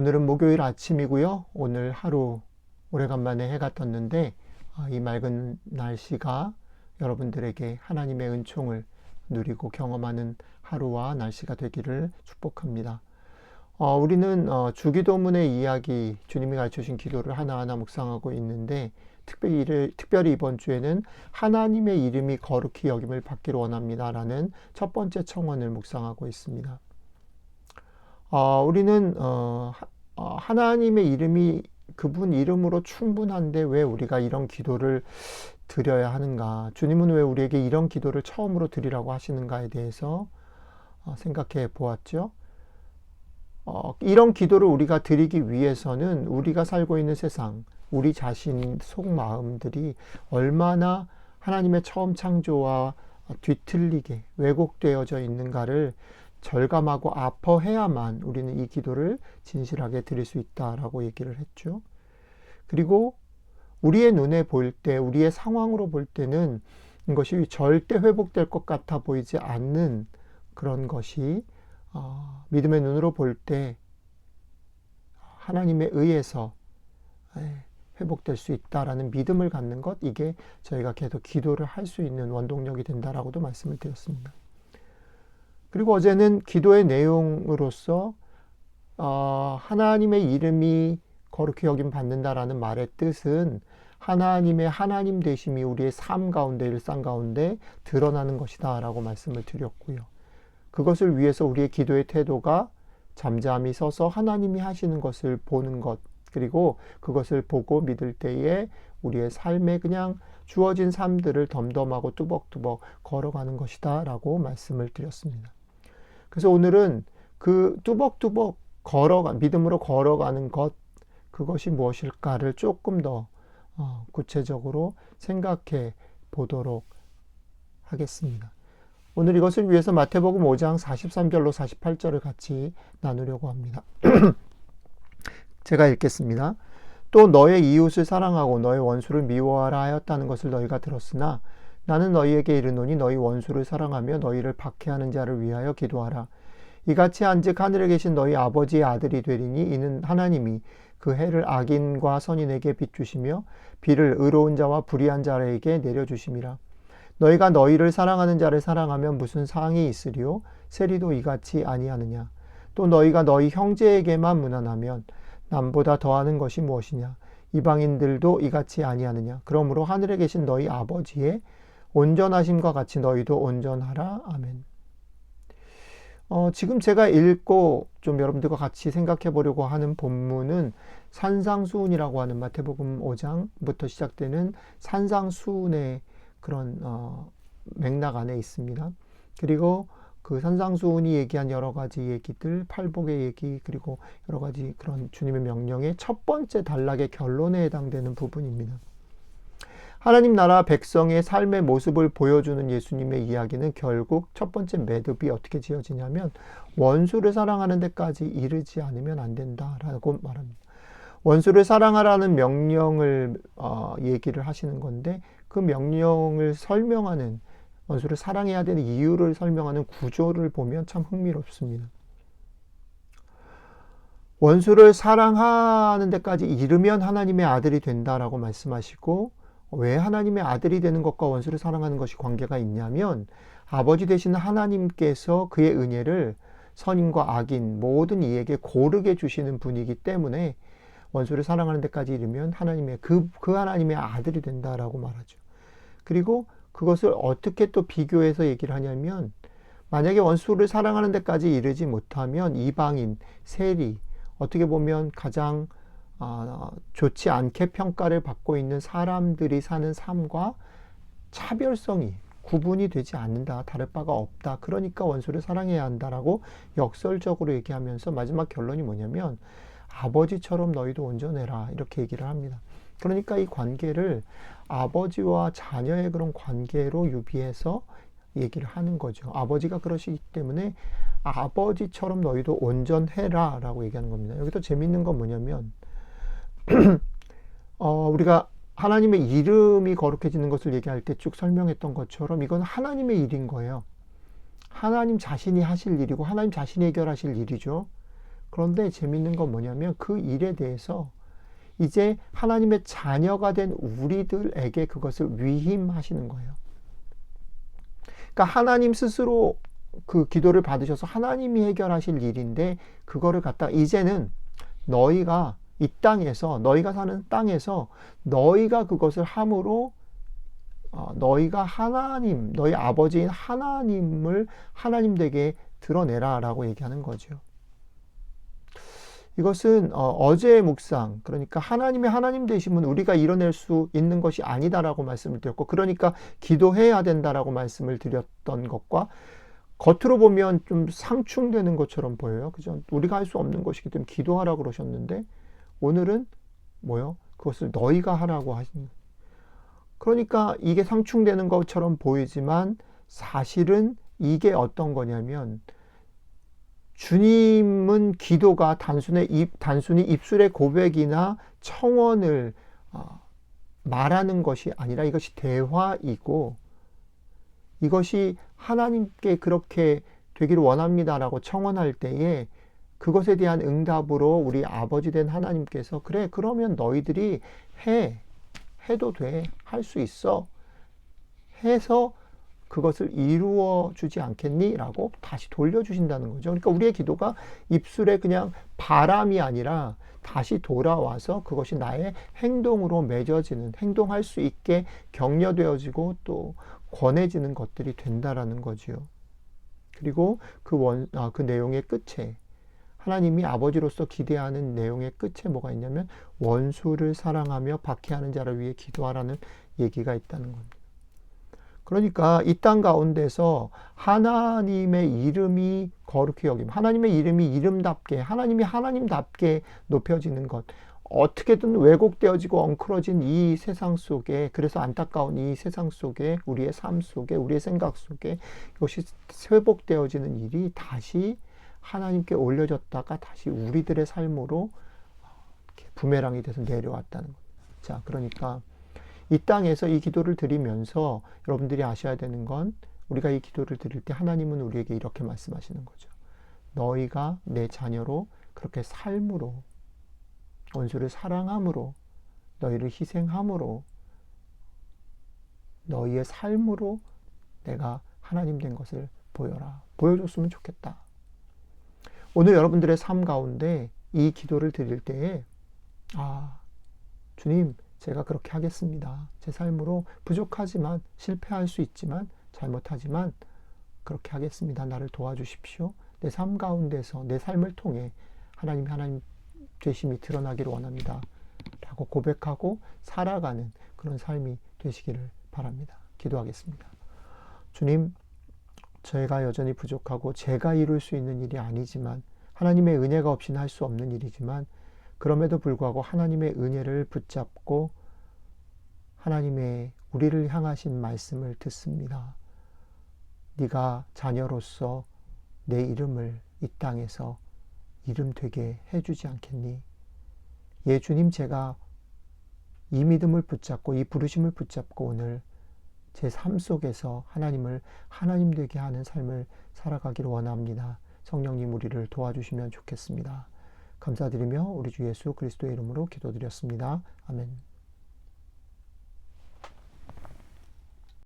오늘은 목요일 아침이고요. 오늘 하루 오래간만에 해가 떴는데 이 맑은 날씨가 여러분들에게 하나님의 은총을 누리고 경험하는 하루와 날씨가 되기를 축복합니다. 우리는 주기도문의 이야기, 주님이 가르쳐주신 기도를 하나하나 묵상하고 있는데 특별히 이번 주에는 하나님의 이름이 거룩히 여김을 받기를 원합니다라는 첫 번째 청원을 묵상하고 있습니다. 우리는 하나님의 이름이 그분 이름으로 충분한데 왜 우리가 이런 기도를 드려야 하는가? 주님은 왜 우리에게 이런 기도를 처음으로 드리라고 하시는가에 대해서 생각해 보았죠. 이런 기도를 우리가 드리기 위해서는 우리가 살고 있는 세상, 우리 자신 속마음들이 얼마나 하나님의 처음 창조와 뒤틀리게 왜곡되어져 있는가를 절감하고 아퍼해야만 우리는 이 기도를 진실하게 드릴 수 있다라고 얘기를 했죠. 그리고 우리의 눈에 보일 때, 우리의 상황으로 볼 때는 이것이 절대 회복될 것 같아 보이지 않는 그런 것이 믿음의 눈으로 볼 때 하나님에 의해서 회복될 수 있다라는 믿음을 갖는 것, 이게 저희가 계속 기도를 할 수 있는 원동력이 된다라고도 말씀을 드렸습니다. 그리고 어제는 기도의 내용으로서 하나님의 이름이 거룩히 여김 받는다라는 말의 뜻은 하나님의 하나님 되심이 우리의 삶 가운데, 일상 가운데 드러나는 것이다 라고 말씀을 드렸고요. 그것을 위해서 우리의 기도의 태도가 잠잠히 서서 하나님이 하시는 것을 보는 것, 그리고 그것을 보고 믿을 때에 우리의 삶에 그냥 주어진 삶들을 덤덤하고 뚜벅뚜벅 걸어가는 것이다 라고 말씀을 드렸습니다. 그래서 오늘은 그 뚜벅뚜벅 믿음으로 걸어가는 것, 그것이 무엇일까를 조금 더 구체적으로 생각해 보도록 하겠습니다. 오늘 이것을 위해서 마태복음 5장 43절로 48절을 같이 나누려고 합니다. 제가 읽겠습니다. 또 너의 이웃을 사랑하고 너의 원수를 미워하라 하였다는 것을 너희가 들었으나 나는 너희에게 이르노니 너희 원수를 사랑하며 너희를 박해하는 자를 위하여 기도하라. 이같이 한즉 하늘에 계신 너희 아버지의 아들이 되리니 이는 하나님이 그 해를 악인과 선인에게 비추시며 비를 의로운 자와 불의한 자에게 내려주심이라. 너희가 너희를 사랑하는 자를 사랑하면 무슨 상이 있으리요? 세리도 이같이 아니하느냐? 또 너희가 너희 형제에게만 무난하면 남보다 더하는 것이 무엇이냐? 이방인들도 이같이 아니하느냐? 그러므로 하늘에 계신 너희 아버지의 온전하심과 같이 너희도 온전하라. 아멘. 지금 제가 읽고 좀 여러분들과 같이 생각해 보려고 하는 본문은 산상수훈이라고 하는 마태복음 5장부터 시작되는 산상수훈의 그런 맥락 안에 있습니다. 그리고 그 산상수훈이 얘기한 여러 가지 얘기들, 팔복의 얘기, 그리고 여러 가지 그런 주님의 명령의 첫 번째 단락의 결론에 해당되는 부분입니다. 하나님 나라 백성의 삶의 모습을 보여주는 예수님의 이야기는 결국 첫 번째 매듭이 어떻게 지어지냐면 원수를 사랑하는 데까지 이르지 않으면 안 된다라고 말합니다. 원수를 사랑하라는 명령을 얘기를 하시는 건데 그 명령을 설명하는, 원수를 사랑해야 되는 이유를 설명하는 구조를 보면 참 흥미롭습니다. 원수를 사랑하는 데까지 이르면 하나님의 아들이 된다라고 말씀하시고, 왜 하나님의 아들이 되는 것과 원수를 사랑하는 것이 관계가 있냐면 아버지 되시는 하나님께서 그의 은혜를 선인과 악인 모든 이에게 고르게 주시는 분이기 때문에 원수를 사랑하는 데까지 이르면 하나님의 그 하나님의 아들이 된다라고 말하죠. 그리고 그것을 어떻게 또 비교해서 얘기를 하냐면 만약에 원수를 사랑하는 데까지 이르지 못하면 이방인, 세리, 어떻게 보면 가장 좋지 않게 평가를 받고 있는 사람들이 사는 삶과 차별성이 구분이 되지 않는다, 다를 바가 없다. 그러니까 원수를 사랑해야 한다라고 역설적으로 얘기하면서 마지막 결론이 뭐냐면 아버지처럼 너희도 온전해라, 이렇게 얘기를 합니다. 그러니까 이 관계를 아버지와 자녀의 그런 관계로 유비해서 얘기를 하는 거죠. 아버지가 그러시기 때문에 아버지처럼 너희도 온전해라 라고 얘기하는 겁니다. 여기서 재밌는 건 뭐냐면 우리가 하나님의 이름이 거룩해지는 것을 얘기할 때 쭉 설명했던 것처럼 이건 하나님의 일인 거예요. 하나님 자신이 하실 일이고 하나님 자신이 해결하실 일이죠. 그런데 재밌는 건 뭐냐면 그 일에 대해서 이제 하나님의 자녀가 된 우리들에게 그것을 위임하시는 거예요. 그러니까 하나님 스스로 그 기도를 받으셔서 하나님이 해결하실 일인데 그거를 갖다 이제는 너희가 이 땅에서 너희가 사는 땅에서 너희가 그것을 함으로 너희가 하나님, 너희 아버지인 하나님을 하나님 되게 드러내라라고 얘기하는 거죠. 이것은 어제의 묵상, 그러니까 하나님의 하나님 되심은 우리가 이뤄낼 수 있는 것이 아니다라고 말씀을 드렸고, 그러니까 기도해야 된다라고 말씀을 드렸던 것과 겉으로 보면 좀 상충되는 것처럼 보여요. 그죠? 우리가 할 수 없는 것이기 때문에 기도하라고 그러셨는데 오늘은 뭐요? 그것을 너희가 하라고 하시는. 그러니까 이게 상충되는 것처럼 보이지만 사실은 이게 어떤 거냐면 주님은 기도가 단순히 입술의 고백이나 청원을 말하는 것이 아니라 이것이 대화이고 이것이 하나님께 그렇게 되기를 원합니다라고 청원할 때에 그것에 대한 응답으로 우리 아버지 된 하나님께서 그래 그러면 너희들이 해도 돼, 할 수 있어 해서 그것을 이루어 주지 않겠니? 라고 다시 돌려주신다는 거죠. 그러니까 우리의 기도가 입술에 그냥 바람이 아니라 다시 돌아와서 그것이 나의 행동으로 맺어지는, 행동할 수 있게 격려되어지고 또 권해지는 것들이 된다라는 거지요. 그리고 그 내용의 끝에 하나님이 아버지로서 기대하는 내용의 끝에 뭐가 있냐면 원수를 사랑하며 박해하는 자를 위해 기도하라는 얘기가 있다는 겁니다. 그러니까 이 땅 가운데서 하나님의 이름이 거룩히 여김, 하나님의 이름이 이름답게, 하나님이 하나님답게 높여지는 것, 어떻게든 왜곡되어지고 엉클어진 이 세상 속에, 그래서 안타까운 이 세상 속에, 우리의 삶 속에, 우리의 생각 속에 이것이 회복되어지는 일이 다시 하나님께 올려졌다가 다시 우리들의 삶으로 부메랑이 돼서 내려왔다는 겁니다. 자, 그러니까 이 땅에서 이 기도를 드리면서 여러분들이 아셔야 되는 건 우리가 이 기도를 드릴 때 하나님은 우리에게 이렇게 말씀하시는 거죠. 너희가 내 자녀로 그렇게 삶으로 원수를 사랑함으로 너희를 희생함으로 너희의 삶으로 내가 하나님 된 것을 보여줬으면 좋겠다. 오늘 여러분들의 삶 가운데 이 기도를 드릴 때에 주님 제가 그렇게 하겠습니다. 제 삶으로 부족하지만 실패할 수 있지만 잘못하지만 그렇게 하겠습니다. 나를 도와주십시오. 내 삶 가운데서 내 삶을 통해 하나님 되심이 드러나기를 원합니다. 라고 고백하고 살아가는 그런 삶이 되시기를 바랍니다. 기도하겠습니다. 주님, 제가 여전히 부족하고 제가 이룰 수 있는 일이 아니지만 하나님의 은혜가 없이는 할 수 없는 일이지만 그럼에도 불구하고 하나님의 은혜를 붙잡고 하나님의 우리를 향하신 말씀을 듣습니다. 네가 자녀로서 내 이름을 이 땅에서 이름 되게 해주지 않겠니? 예, 주님, 제가 이 믿음을 붙잡고 이 부르심을 붙잡고 오늘 제 삶 속에서 하나님을 하나님 되게 하는 삶을 살아가기를 원합니다. 성령님 우리를 도와주시면 좋겠습니다. 감사드리며 우리 주 예수 그리스도의 이름으로 기도드렸습니다. 아멘.